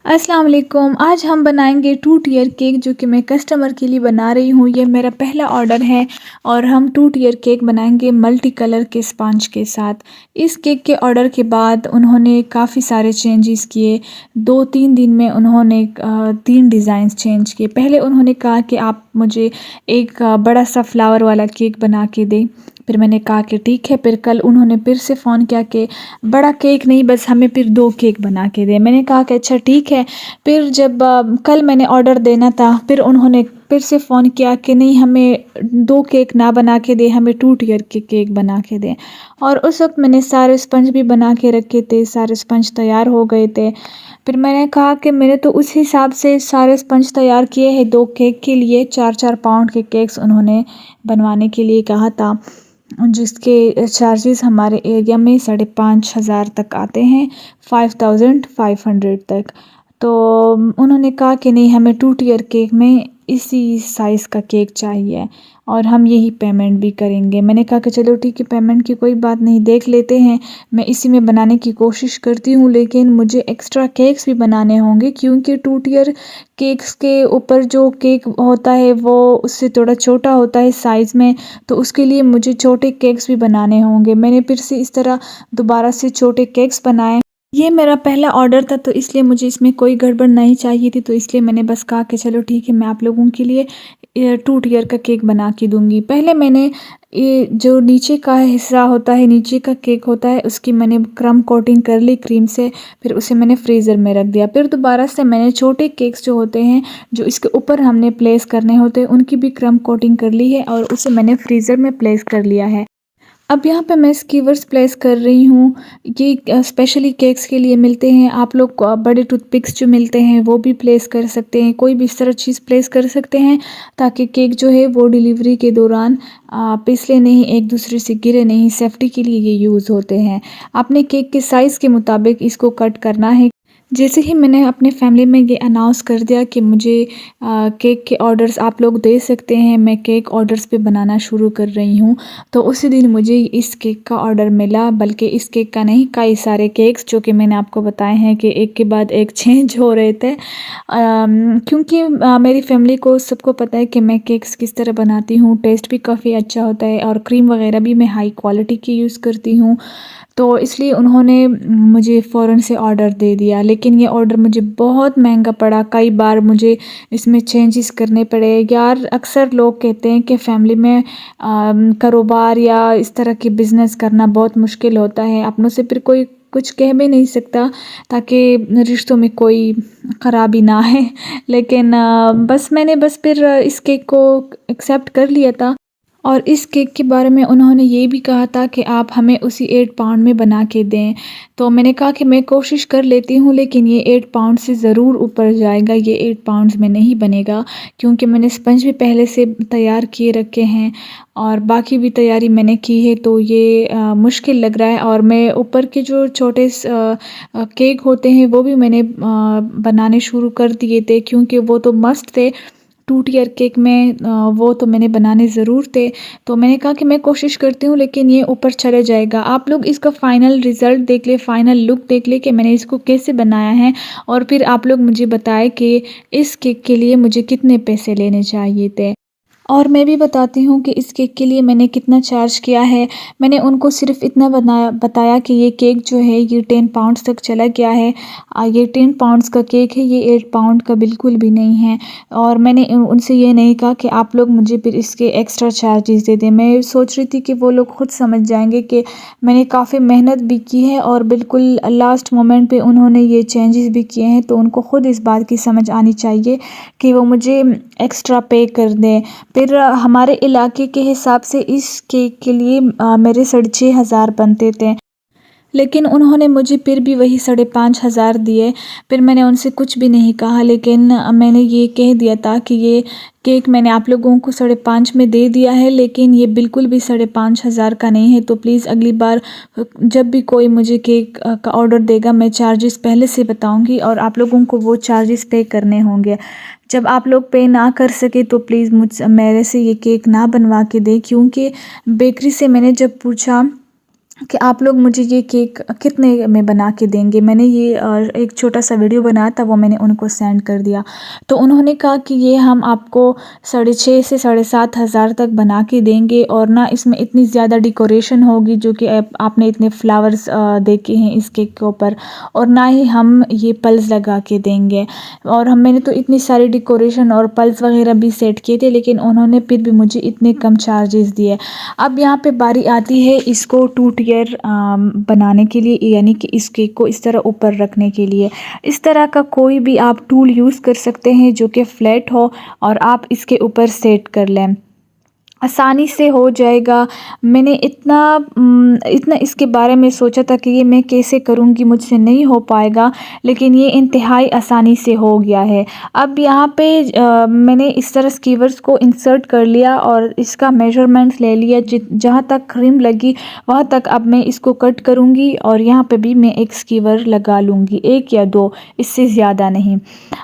अस्सलाम वालेकुम। आज हम बनाएंगे 2 टियर केक जो कि मैं कस्टमर के लिए बना रही हूँ। ये मेरा पहला ऑर्डर है और हम 2 टियर केक बनाएंगे मल्टी कलर के स्पंज के साथ। इस केक के ऑर्डर के बाद उन्होंने काफ़ी सारे चेंजेस किए। 2-3 दिन में उन्होंने 3 डिज़ाइंस चेंज किए। पहले उन्होंने कहा कि आप मुझे एक बड़ा सा फ्लावर वाला केक बना के दें। फिर मैंने कहा कि ठीक है। फिर कल उन्होंने फिर से फ़ोन किया कि बड़ा केक नहीं, बस हमें फिर 2 केक बना के दें। मैंने कहा कि अच्छा ठीक है। फिर जब कल मैंने ऑर्डर देना था, फिर उन्होंने फिर से फ़ोन किया कि नहीं, हमें 2 केक ना बना के दें, हमें 2 टियर के केक बना के दें। और उस वक्त मैंने सारे स्पंज भी बना के रखे थे, सारे स्पंज तैयार हो गए थे। फिर मैंने कहा कि मैंने तो उस हिसाब से सारे स्पंज तैयार किए हैं। 2 केक के लिए 4-4 पाउंड के केक्स उन्होंने बनवाने के लिए कहा था, जिसके चार्जेस हमारे एरिया में 5,500 तक आते हैं, 5,500 तक। तो उन्होंने कहा कि नहीं, हमें 2 टियर केक में इसी साइज़ का केक चाहिए और हम यही पेमेंट भी करेंगे। मैंने कहा कि चलो ठीक है, पेमेंट की कोई बात नहीं, देख लेते हैं। मैं इसी में बनाने की कोशिश करती हूँ, लेकिन मुझे एक्स्ट्रा केक्स भी बनाने होंगे क्योंकि 2 टियर केक्स के ऊपर जो केक होता है वो उससे थोड़ा छोटा होता है साइज़ में। तो उसके लिए मुझे छोटे केक्स भी बनाने होंगे। मैंने फिर से इस तरह दोबारा से छोटे केक्स बनाए। ये मेरा पहला ऑर्डर था, तो इसलिए मुझे इसमें कोई गड़बड़ नहीं चाहिए थी। तो इसलिए मैंने बस कहा कि चलो ठीक है, मैं आप लोगों के लिए 2 टियर का केक बना के दूँगी। पहले मैंने ये जो नीचे का हिस्सा होता है, नीचे का केक होता है, उसकी मैंने क्रम्ब कोटिंग कर ली क्रीम से। फिर उसे मैंने फ्रीज़र में रख दिया। फिर दोबारा से मैंने छोटे केक्स जो होते हैं, जो इसके ऊपर हमने प्लेस करने होते हैं, उनकी भी क्रम्ब कोटिंग कर ली है और उसे मैंने फ्रीज़र में प्लेस कर लिया है। अब यहाँ पे मैं स्कीवर्स प्लेस कर रही हूँ। ये स्पेशली केक्स के लिए मिलते हैं। आप लोग बड़े टूथपिक्स जो मिलते हैं वो भी प्लेस कर सकते हैं। कोई भी इस तरह चीज़ प्लेस कर सकते हैं ताकि केक जो है वो डिलीवरी के दौरान फिसले नहीं, एक दूसरे से गिरे नहीं। सेफ्टी के लिए ये यूज़ होते हैं। आपने केक के साइज़ के मुताबिक इसको कट करना है। जैसे ही मैंने अपने फैमिली में ये अनाउंस कर दिया कि मुझे केक के ऑर्डर्स आप लोग दे सकते हैं, मैं केक ऑर्डर्स पे बनाना शुरू कर रही हूँ, तो उसी दिन मुझे इस केक का ऑर्डर मिला। बल्कि इस केक का नहीं, कई सारे केक्स जो कि मैंने आपको बताए हैं कि एक के बाद एक चेंज हो रहे थे। क्योंकि मेरी फैमिली को सबको पता है कि मैं केक्स किस तरह बनाती हूँ। टेस्ट भी काफ़ी अच्छा होता है और क्रीम वगैरह भी मैं हाई क्वालिटी की यूज़ करती हूँ। तो इसलिए उन्होंने मुझे फ़ौरन से ऑर्डर दे दिया। लेकिन ये ऑर्डर मुझे बहुत महंगा पड़ा। कई बार मुझे इसमें चेंजेस करने पड़े। यार, अक्सर लोग कहते हैं कि फ़ैमिली में कारोबार या इस तरह के बिज़नेस करना बहुत मुश्किल होता है। अपनों से फिर कोई कुछ कह भी नहीं सकता ताकि रिश्तों में कोई ख़राबी ना आए। लेकिन बस मैंने बस फिर इस केक को एक्सेप्ट कर लिया था। और इस केक के बारे में उन्होंने ये भी कहा था कि आप हमें उसी 8 पाउंड में बना के दें। तो मैंने कहा कि मैं कोशिश कर लेती हूँ, लेकिन ये 8 पाउंड से ज़रूर ऊपर जाएगा। ये 8 पाउंड्स में नहीं बनेगा क्योंकि मैंने स्पंज भी पहले से तैयार किए रखे हैं और बाकी भी तैयारी मैंने की है। तो ये मुश्किल लग रहा है। और मैं ऊपर के जो छोटे केक होते हैं वो भी मैंने बनाने शुरू कर दिए थे क्योंकि वो तो मस्त थे। 2 टियर केक में वो तो मैंने बनाने ज़रूर थे। तो मैंने कहा कि मैं कोशिश करती हूँ, लेकिन ये ऊपर चले जाएगा। आप लोग इसका फ़ाइनल रिज़ल्ट देख लें, फ़ाइनल लुक देख लें कि मैंने इसको कैसे बनाया है और फिर आप लोग मुझे बताएं कि इस केक के लिए मुझे कितने पैसे लेने चाहिए थे। और मैं भी बताती हूँ कि इस केक के लिए मैंने कितना चार्ज किया है। मैंने उनको सिर्फ़ इतना बताया कि ये केक जो है ये 10 पाउंड्स तक चला गया है। ये 10 पाउंड्स का केक है, ये 8 पाउंड का बिल्कुल भी नहीं है। और मैंने उनसे ये नहीं कहा कि आप लोग मुझे फिर इसके एक्स्ट्रा चार्जेस दे दें। मैं सोच रही थी कि वो लोग खुद समझ जाएंगे कि मैंने काफ़ी मेहनत भी की है और बिल्कुल लास्ट मोमेंट पे उन्होंने ये चेंजेस भी किए हैं। तो उनको खुद इस बात की समझ आनी चाहिए कि वो मुझे एक्स्ट्रा पे कर दें। फिर हमारे इलाके के हिसाब से इस केक के लिए मेरे 6,500 बनते थे। लेकिन उन्होंने मुझे फिर भी वही 5,500 दिए। फिर मैंने उनसे कुछ भी नहीं कहा, लेकिन मैंने ये कह दिया था कि ये केक मैंने आप लोगों को 5.5 में दे दिया है, लेकिन ये बिल्कुल भी 5,500 का नहीं है। तो प्लीज़ अगली बार जब भी कोई मुझे केक का ऑर्डर देगा, मैं चार्जेस पहले से बताऊंगी और आप लोगों को वो चार्जेस पे करने होंगे। जब आप लोग पे ना कर सके तो प्लीज़ मेरे से ये केक ना बनवा के दें, क्योंकि बेकरी से मैंने जब पूछा कि आप लोग मुझे ये केक कितने में बना के देंगे। मैंने ये एक छोटा सा वीडियो बनाया था, वो मैंने उनको सेंड कर दिया। तो उन्होंने कहा कि ये हम आपको 6,500 से 7,500 तक बना के देंगे, और ना इसमें इतनी ज़्यादा डेकोरेशन होगी जो कि आपने इतने फ्लावर्स देखे हैं इस केक के ऊपर, और ना ही हम ये पल्स लगा के देंगे। और मैंने तो इतनी सारी डेकोरेशन और पल्स वगैरह भी सेट किए थे, लेकिन उन्होंने फिर भी मुझे इतने कम चार्जेस दिए। अब यहाँ पे बारी आती है इसको 2 टियर बनाने के लिए, यानी कि इस केक को इस तरह ऊपर रखने के लिए। इस तरह का कोई भी आप टूल यूज़ कर सकते हैं जो कि फ्लैट हो, और आप इसके ऊपर सेट कर लें, आसानी से हो जाएगा। मैंने इतना इसके बारे में सोचा था कि ये मैं कैसे करूँगी, मुझसे नहीं हो पाएगा, लेकिन ये इंतहाई आसानी से हो गया है। अब यहाँ पे मैंने इस तरह स्कीवर्स को इंसर्ट कर लिया और इसका मेजरमेंट्स ले लिया, जहाँ तक क्रीम लगी वहाँ तक अब मैं इसको कट करूँगी, और यहाँ पे भी मैं एक स्कीवर लगा लूँगी, 1 या 2, इससे ज़्यादा नहीं।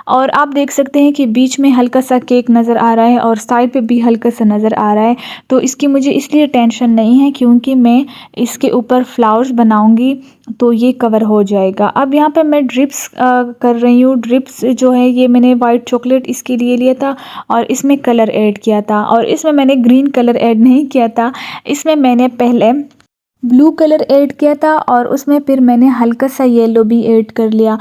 और आप देख सकते हैं कि बीच में हल्का सा केक नज़र आ रहा है और साइड पे भी हल्का सा नज़र आ रहा है। तो इसकी मुझे इसलिए टेंशन नहीं है क्योंकि मैं इसके ऊपर फ्लावर्स बनाऊंगी, तो ये कवर हो जाएगा। अब यहाँ पे मैं ड्रिप्स कर रही हूँ। ड्रिप्स जो है ये मैंने वाइट चॉकलेट इसके लिए लिया था और इसमें कलर ऐड किया था, और इसमें मैंने ग्रीन कलर ऐड नहीं किया था, इसमें मैंने पहले ब्लू कलर ऐड किया था और उसमें फिर मैंने हल्का सा येलो भी ऐड कर लिया।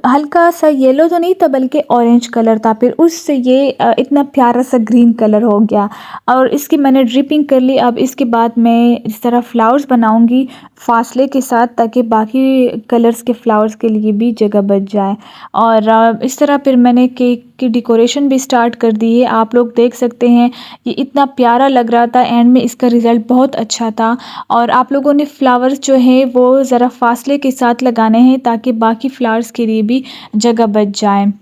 हल्का सा येलो तो नहीं था बल्कि ऑरेंज कलर था, फिर उससे ये इतना प्यारा सा ग्रीन कलर हो गया, और इसकी मैंने ड्रिपिंग कर ली। अब इसके बाद मैं इस तरह फ्लावर्स बनाऊंगी फासले के साथ, ताकि बाकी कलर्स के फ्लावर्स के लिए भी जगह बच जाए। और इस तरह फिर मैंने केक की डेकोरेशन भी स्टार्ट कर दी है। आप लोग देख सकते हैं ये इतना प्यारा लग रहा था, एंड में इसका रिज़ल्ट बहुत अच्छा था। और आप लोगों ने फ्लावर्स जो है वो ज़रा फासले के साथ लगाने हैं ताकि बाकी फ्लावर्स के लिए भी जगह बच जाए।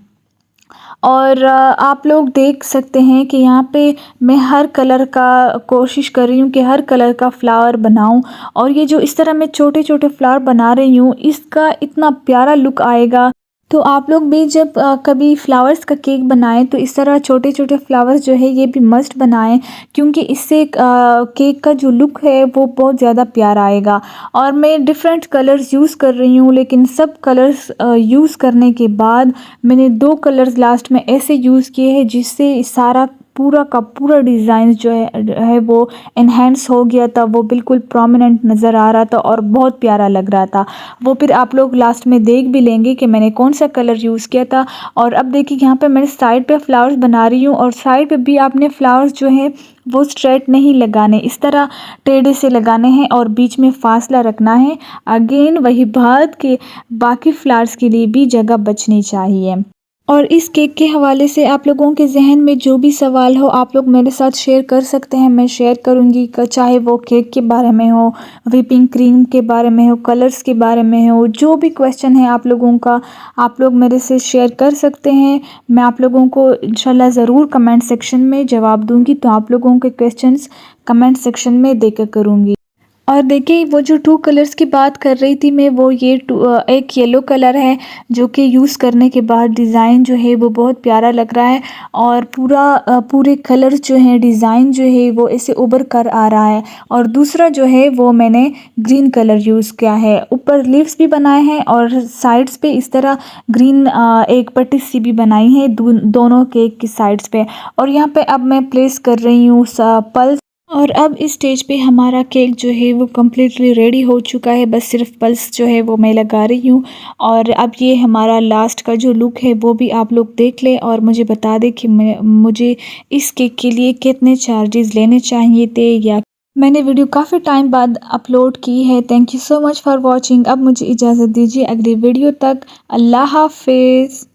और आप लोग देख सकते हैं कि यहाँ पे मैं हर कलर का कोशिश कर रही हूँ कि हर कलर का फ्लावर बनाऊँ, और ये जो इस तरह मैं छोटे छोटे फ्लावर बना रही हूँ इसका इतना प्यारा लुक आएगा। तो आप लोग भी जब कभी फ्लावर्स का केक बनाएं तो इस तरह छोटे छोटे फ्लावर्स जो है ये भी मस्ट बनाएं, क्योंकि इससे केक का जो लुक है वो बहुत ज़्यादा प्यारा आएगा। और मैं डिफरेंट कलर्स यूज़ कर रही हूँ, लेकिन सब कलर्स यूज़ करने के बाद मैंने 2 कलर्स लास्ट में ऐसे यूज़ किए हैं जिससे सारा पूरा का पूरा डिज़ाइन जो है वो एनहेंस हो गया था, वो बिल्कुल प्रोमिनेंट नज़र आ रहा था और बहुत प्यारा लग रहा था। वो फिर आप लोग लास्ट में देख भी लेंगे कि मैंने कौन सा कलर यूज़ किया था। और अब देखिए यहाँ पे मैं साइड पे फ्लावर्स बना रही हूँ, और साइड पे भी आपने फ्लावर्स जो है वो स्ट्रेट नहीं लगाने, इस तरह टेढ़े से लगाने हैं और बीच में फासला रखना है। अगेन वही बात कि बाकी फ्लावर्स के लिए भी जगह बचनी चाहिए। और इस केक के हवाले से आप लोगों के ज़हन में जो भी सवाल हो आप लोग मेरे साथ शेयर कर सकते हैं, मैं शेयर करूँगी। चाहे वो केक के बारे में हो, व्हिपिंग क्रीम के बारे में हो, कलर्स के बारे में हो, जो भी क्वेश्चन है आप लोगों का आप लोग मेरे से शेयर कर सकते हैं। मैं आप लोगों को इंशाल्लाह ज़रूर कमेंट सेक्शन में जवाब दूँगी, तो आप लोगों के क्वेश्चंस कमेंट सेक्शन में देकर करूँगी। और देखिए वो जो 2 कलर्स की बात कर रही थी मैं, वो ये एक येलो कलर है जो कि यूज़ करने के बाद डिज़ाइन जो है वो बहुत प्यारा लग रहा है, और पूरे कलर्स जो हैं डिज़ाइन जो है वो ऐसे उभर कर आ रहा है। और दूसरा जो है वो मैंने ग्रीन कलर यूज़ किया है, ऊपर लीव्स भी बनाए हैं और साइड्स पे इस तरह ग्रीन एक पट्टी सी भी बनाई है दोनों केक की साइड्स पे। और यहाँ पे अब मैं प्लेस कर रही हूँ पल्स। और अब इस स्टेज पे हमारा केक जो है वो कम्प्लीटली रेडी हो चुका है, बस सिर्फ पल्स जो है वो मैं लगा रही हूँ। और अब ये हमारा लास्ट का जो लुक है वो भी आप लोग देख लें और मुझे बता दें कि मुझे इस केक के लिए कितने चार्जेस लेने चाहिए थे। या मैंने वीडियो काफ़ी टाइम बाद अपलोड की है। Thank you so much for watching. अब मुझे इजाज़त दीजिए अगली वीडियो तक। अल्लाह हाफिज़।